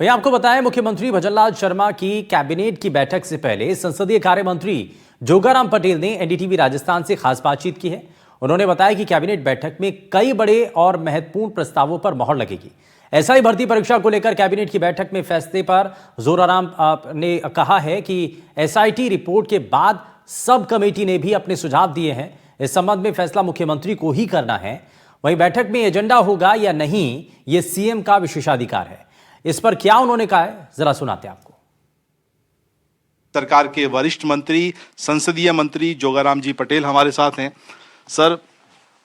भैया आपको बताएं, मुख्यमंत्री भजनलाल शर्मा की कैबिनेट की बैठक से पहले संसदीय कार्य मंत्री जोगाराम पटेल ने एनडीटीवी राजस्थान से खास बातचीत की है। उन्होंने बताया कि कैबिनेट बैठक में कई बड़े और महत्वपूर्ण प्रस्तावों पर मोहर लगेगी। एसआई भर्ती परीक्षा को लेकर कैबिनेट की बैठक में फैसले पर जोराराम ने कहा है कि एसआईटी रिपोर्ट के बाद सब कमेटी ने भी अपने सुझाव दिए हैं। इस संबंध में फैसला मुख्यमंत्री को ही करना है। वहीं बैठक में एजेंडा होगा या नहीं, यह सीएम का विशेषाधिकार है। इस पर क्या उन्होंने कहा है, जरा सुनाते हैं आपको। सरकार के वरिष्ठ मंत्री, संसदीय मंत्री जोगाराम जी पटेल हमारे साथ हैं। सर,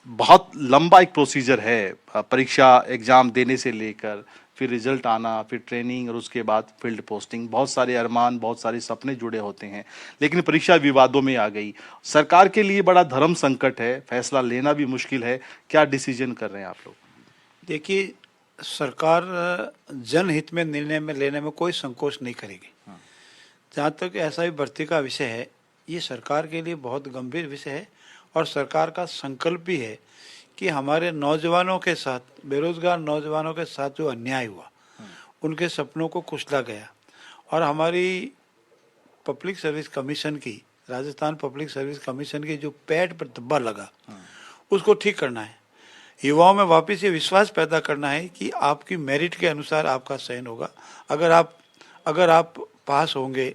बहुत लंबा एक प्रोसीजर है, परीक्षा एग्जाम देने से लेकर फिर रिजल्ट आना, फिर ट्रेनिंग और उसके बाद फील्ड पोस्टिंग। बहुत सारे अरमान, बहुत सारे सपने जुड़े होते हैं, लेकिन परीक्षा विवादों में आ गई। सरकार के लिए बड़ा धर्म संकट है, फैसला लेना भी मुश्किल है। क्या डिसीजन कर रहे हैं आप लोग? देखिए, सरकार जनहित में निर्णय में लेने में कोई संकोच नहीं करेगी। जहाँ तक एसआई भर्ती का विषय है, ये सरकार के लिए बहुत गंभीर विषय है और सरकार का संकल्प भी है कि हमारे नौजवानों के साथ, बेरोजगार नौजवानों के साथ जो अन्याय हुआ, उनके सपनों को कुचला गया और हमारी पब्लिक सर्विस कमीशन की, राजस्थान पब्लिक सर्विस कमीशन की जो पैड पर धब्बा लगा, उसको ठीक करना है। युवाओं में वापस ये विश्वास पैदा करना है कि आपकी मेरिट के अनुसार आपका चयन होगा। अगर आप पास होंगे,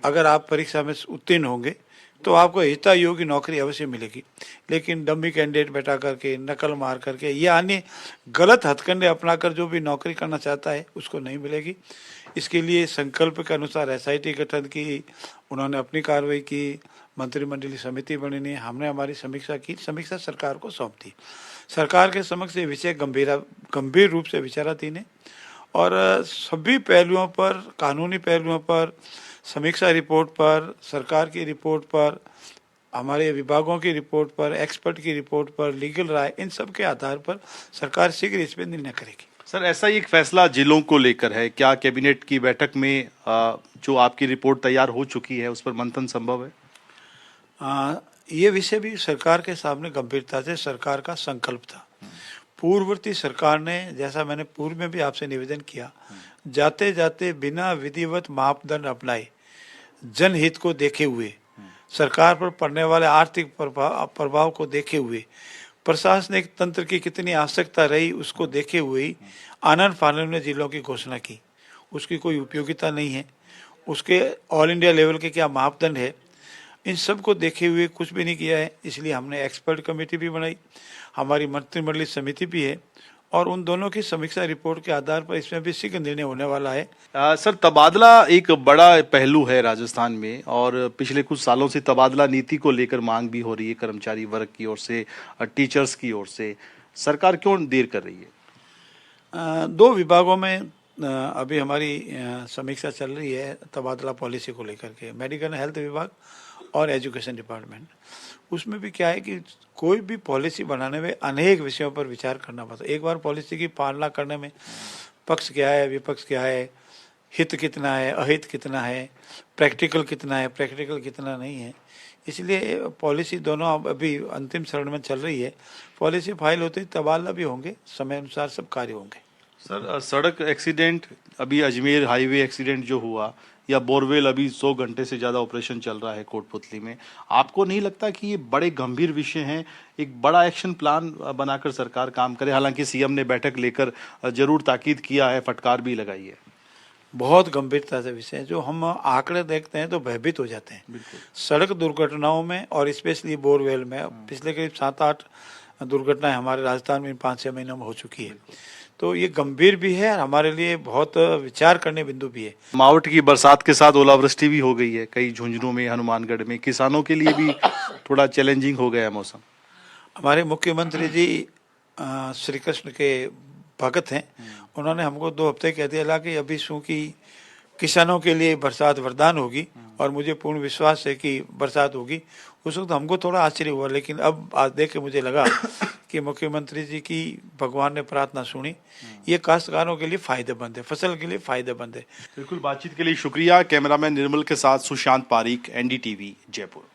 अगर आप परीक्षा में उत्तीर्ण होंगे, तो आपको हिता योग्य नौकरी अवश्य मिलेगी। लेकिन डम्मी कैंडिडेट बैठा करके, नकल मार करके या अन्य गलत हथकंडे अपनाकर जो भी नौकरी करना चाहता है, उसको नहीं मिलेगी। इसके लिए संकल्प के अनुसार एसआईटी गठन की, उन्होंने अपनी कार्रवाई की, मंत्रिमंडलीय समिति बनी, हमने हमारी समीक्षा की, समीक्षा सरकार को सौंप दी। सरकार के समक्ष ये विषय गंभीर रूप से विचाराधीन है और सभी पहलुओं पर, कानूनी पहलुओं पर, समीक्षा रिपोर्ट पर, सरकार की रिपोर्ट पर, हमारे विभागों की रिपोर्ट पर, एक्सपर्ट की रिपोर्ट पर, लीगल राय, इन सब के आधार पर सरकार शीघ्र इस पर निर्णय करेगी। सर, ऐसा ही एक फैसला जिलों को लेकर है। क्या कैबिनेट की बैठक में जो आपकी रिपोर्ट तैयार हो चुकी है, उस पर मंथन संभव है? ये विषय भी सरकार के सामने गंभीरता से सरकार का संकल्प था। पूर्ववर्ती सरकार ने, जैसा मैंने पूर्व में भी आपसे निवेदन किया, जाते जाते बिना विधिवत मापदंड अपनाए, जनहित को देखे हुए, सरकार पर पड़ने वाले आर्थिक प्रभाव को देखे हुए, प्रशासनिक तंत्र की कितनी आवश्यकता रही, उसको देखे हुए ही आनन फानन में जिलों की घोषणा की। उसकी कोई उपयोगिता नहीं है, उसके ऑल इंडिया लेवल के क्या मापदंड है, इन सब को देखे हुए कुछ भी नहीं किया है। इसलिए हमने एक्सपर्ट कमेटी भी बनाई, हमारी मंत्रिमंडलीय समिति भी है और उन दोनों की समीक्षा रिपोर्ट के आधार पर इसमें भी शीघ्र निर्णय होने वाला है। सर, तबादला एक बड़ा पहलू है राजस्थान में और पिछले कुछ सालों से तबादला नीति को लेकर मांग भी हो रही है कर्मचारी वर्ग की ओर से, टीचर्स की ओर से। सरकार क्यों देर कर रही है? दो विभागों में अभी हमारी समीक्षा चल रही है तबादला पॉलिसी को लेकर के, मेडिकल हेल्थ विभाग और एजुकेशन डिपार्टमेंट। उसमें भी क्या है कि कोई भी पॉलिसी बनाने में अनेक विषयों पर विचार करना पड़ता है। एक बार पॉलिसी की पालना करने में पक्ष क्या है, विपक्ष क्या है, हित कितना है, अहित कितना है, प्रैक्टिकल कितना है, प्रैक्टिकल कितना नहीं है, इसलिए पॉलिसी दोनों अभी अंतिम चरण में चल रही है। पॉलिसी फाइल होते ही तबादला भी होंगे, समय अनुसार सब कार्य होंगे। सर, सड़क एक्सीडेंट, अभी अजमेर हाईवे एक्सीडेंट जो हुआ, या बोरवेल, अभी 100 घंटे से ज़्यादा ऑपरेशन चल रहा है कोटपुतली में, आपको नहीं लगता कि ये बड़े गंभीर विषय हैं? एक बड़ा एक्शन प्लान बनाकर सरकार काम करे। हालांकि सीएम ने बैठक लेकर जरूर ताकीद किया है, फटकार भी लगाई है। बहुत गंभीरता से विषय है, जो हम आंकड़े देखते हैं तो भयभीत हो जाते हैं। सड़क दुर्घटनाओं में और स्पेशली बोरवेल में पिछले करीब 7-8 दुर्घटनाएं हमारे राजस्थान में 5-6 महीनों में हो चुकी है। तो ये गंभीर भी है और हमारे लिए बहुत विचार करने बिंदु भी है। मावठ की बरसात के साथ ओलावृष्टि भी हो गई है कई झुंझुनों में, हनुमानगढ़ में। किसानों के लिए भी थोड़ा चैलेंजिंग हो गया मौसम। हमारे मुख्यमंत्री जी श्री कृष्ण के भक्त हैं, उन्होंने हमको 2 हफ्ते कह दिया कि अभी शू की किसानों के लिए बरसात वरदान होगी और मुझे पूर्ण विश्वास है कि बरसात होगी। उस वक्त हमको थोड़ा आश्चर्य हुआ, लेकिन अब आज देख के मुझे लगा कि मुख्यमंत्री जी की भगवान ने प्रार्थना सुनी। ये काश्तकारों के लिए फायदेमंद है, फसल के लिए फायदेमंद है। बिल्कुल। बातचीत के लिए शुक्रिया। कैमरामैन निर्मल के साथ सुशांत पारीक, एनडीटीवी, जयपुर।